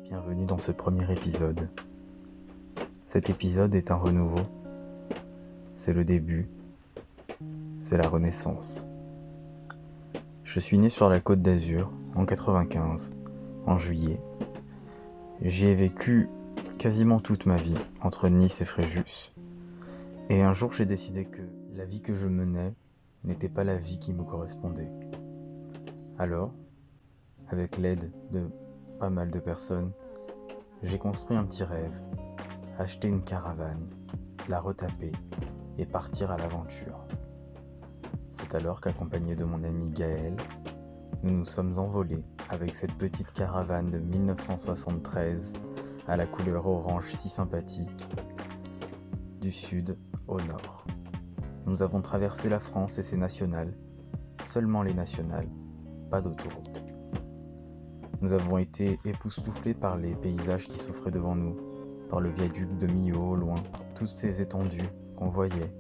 Bienvenue dans ce premier épisode. Cet épisode est un renouveau. C'est le début. C'est la renaissance. Je suis né sur la Côte d'Azur en 95, en juillet. J'y ai vécu quasiment toute ma vie, entre Nice et Fréjus. Et un jour, j'ai décidé que la vie que je menais n'était pas la vie qui me correspondait. Alors, avec l'aide de pas mal de personnes, j'ai construit un petit rêve, acheter une caravane, la retaper et partir à l'aventure. C'est alors qu'accompagné de mon ami Gaël, nous nous sommes envolés avec cette petite caravane de 1973 à la couleur orange si sympathique, du sud au nord. Nous avons traversé la France et ses nationales, seulement les nationales, pas d'autoroute. Nous avons été époustouflés par les paysages qui s'offraient devant nous, par le viaduc de Millau au loin, par toutes ces étendues qu'on voyait.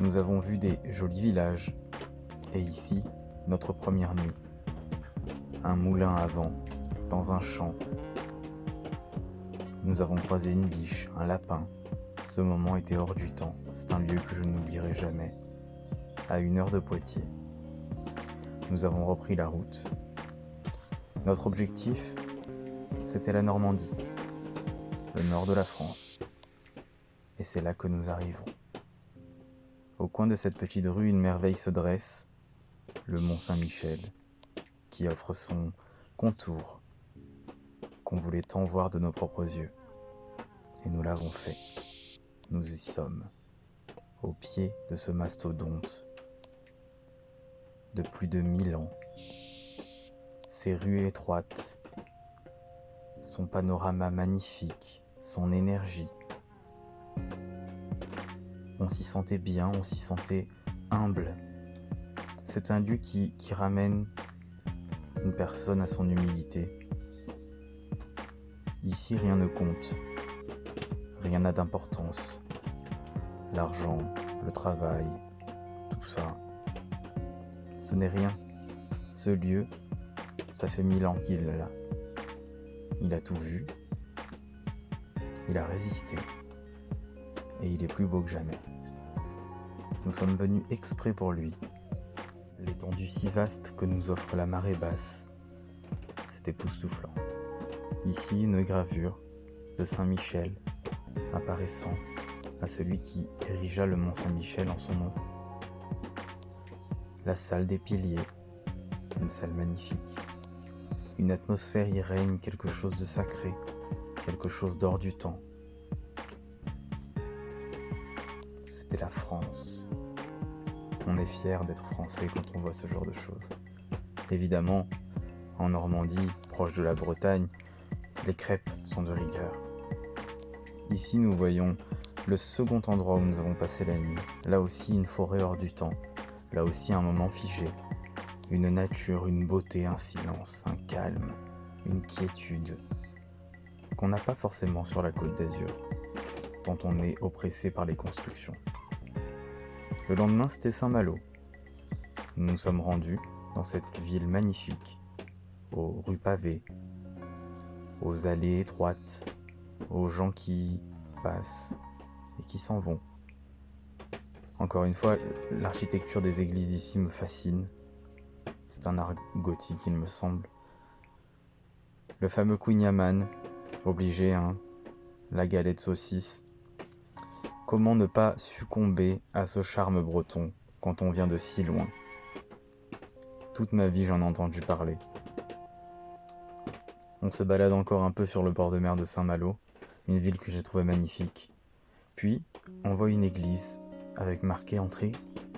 Nous avons vu des jolis villages, et ici, notre première nuit. Un moulin à vent, dans un champ. Nous avons croisé une biche, un lapin. Ce moment était hors du temps, c'est un lieu que je n'oublierai jamais. À 1 heure de Poitiers. Nous avons repris la route. Notre objectif, c'était la Normandie, le nord de la France. Et c'est là que nous arrivons. Au coin de cette petite rue, une merveille se dresse, le Mont Saint-Michel, qui offre son contour qu'on voulait tant voir de nos propres yeux. Et nous l'avons fait. Nous y sommes, au pied de ce mastodonte de plus de 1000 ans. Ses rues étroites, son panorama magnifique, son énergie. On s'y sentait bien, on s'y sentait humble. C'est un lieu qui ramène une personne à son humilité. Ici, rien ne compte, rien n'a d'importance. L'argent, le travail, tout ça, ce n'est rien. Ce lieu, ça fait 1000 ans qu'il est là. Il a tout vu, il a résisté, et il est plus beau que jamais. Nous sommes venus exprès pour lui. L'étendue si vaste que nous offre la marée basse, c'est époustouflant. Ici, une gravure de Saint-Michel, apparaissant à celui qui érigea le mont Saint-Michel en son nom. La salle des piliers, une salle magnifique. Une atmosphère y règne, quelque chose de sacré, quelque chose d'hors du temps. C'était la France. On est fiers d'être français quand on voit ce genre de choses. Évidemment, en Normandie, proche de la Bretagne, les crêpes sont de rigueur. Ici, nous voyons le second endroit où nous avons passé la nuit. Là aussi, une forêt hors du temps. Là aussi, un moment figé. Une nature, une beauté, un silence, un calme, une quiétude qu'on n'a pas forcément sur la Côte d'Azur, tant on est oppressé par les constructions. Le lendemain, c'était Saint-Malo. Nous nous sommes rendus dans cette ville magnifique, aux rues pavées, aux allées étroites, aux gens qui passent et qui s'en vont. Encore une fois, l'architecture des églises ici me fascine. C'est un art gothique, il me semble. Le fameux kouign-amann, obligé, la galette saucisse. Comment ne pas succomber à ce charme breton quand on vient de si loin? Toute ma vie, j'en ai entendu parler. On se balade encore un peu sur le bord de mer de Saint-Malo, une ville que j'ai trouvée magnifique. Puis, on voit une église avec marqué entrée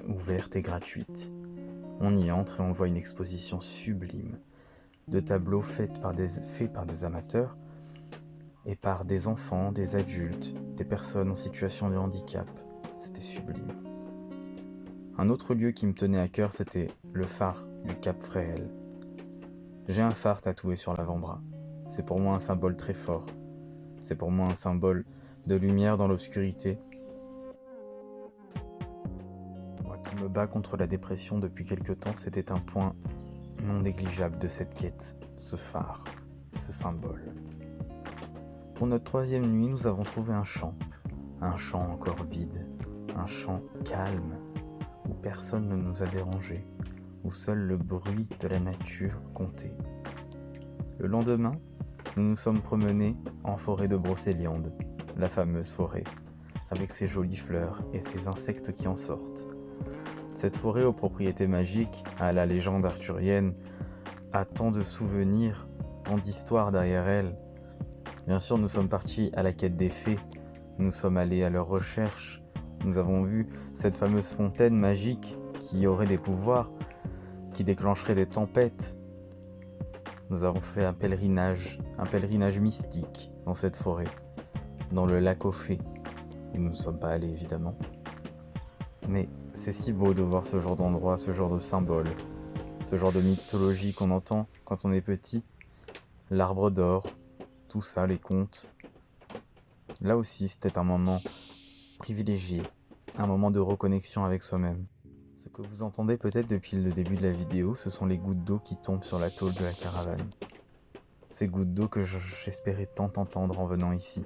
ouverte et gratuite. On y entre et on voit une exposition sublime de tableaux faits par des amateurs et par des enfants, des adultes, des personnes en situation de handicap. C'était sublime. Un autre lieu qui me tenait à cœur, c'était le phare du Cap Fréhel. J'ai un phare tatoué sur l'avant-bras. C'est pour moi un symbole très fort. C'est pour moi un symbole de lumière dans l'obscurité. Moi qui me bats contre la dépression depuis quelque temps, c'était un point non négligeable de cette quête, ce phare, ce symbole. Pour notre troisième nuit, nous avons trouvé un champ encore vide, un champ calme, où personne ne nous a dérangés, où seul le bruit de la nature comptait. Le lendemain, nous nous sommes promenés en forêt de Brocéliande, la fameuse forêt, avec ses jolies fleurs et ses insectes qui en sortent. Cette forêt aux propriétés magiques, à la légende arthurienne, a tant de souvenirs, tant d'histoires derrière elle. Bien sûr, nous sommes partis à la quête des fées, nous sommes allés à leur recherche, nous avons vu cette fameuse fontaine magique qui aurait des pouvoirs, qui déclencherait des tempêtes. Nous avons fait un pèlerinage mystique dans cette forêt, dans le lac aux fées, où nous ne sommes pas allés évidemment. Mais c'est si beau de voir ce genre d'endroit, ce genre de symbole, ce genre de mythologie qu'on entend quand on est petit, l'arbre d'or, tout ça, les contes. Là aussi, c'était un moment privilégié, un moment de reconnexion avec soi-même. Ce que vous entendez peut-être depuis le début de la vidéo, ce sont les gouttes d'eau qui tombent sur la tôle de la caravane. Ces gouttes d'eau que j'espérais tant entendre en venant ici.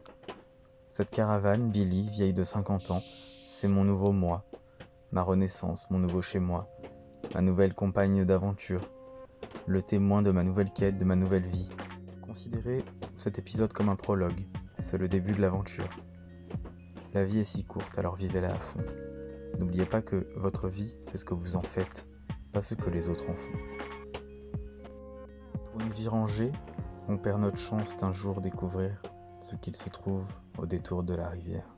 Cette caravane, Billy, vieille de 50 ans, c'est mon nouveau moi, ma renaissance, mon nouveau chez moi, ma nouvelle compagne d'aventure, le témoin de ma nouvelle quête, de ma nouvelle vie. Considérez cet épisode comme un prologue, c'est le début de l'aventure. La vie est si courte, alors vivez-la à fond. N'oubliez pas que votre vie, c'est ce que vous en faites, pas ce que les autres en font. Pour une vie rangée, on perd notre chance d'un jour découvrir ce qu'il se trouve au détour de la rivière.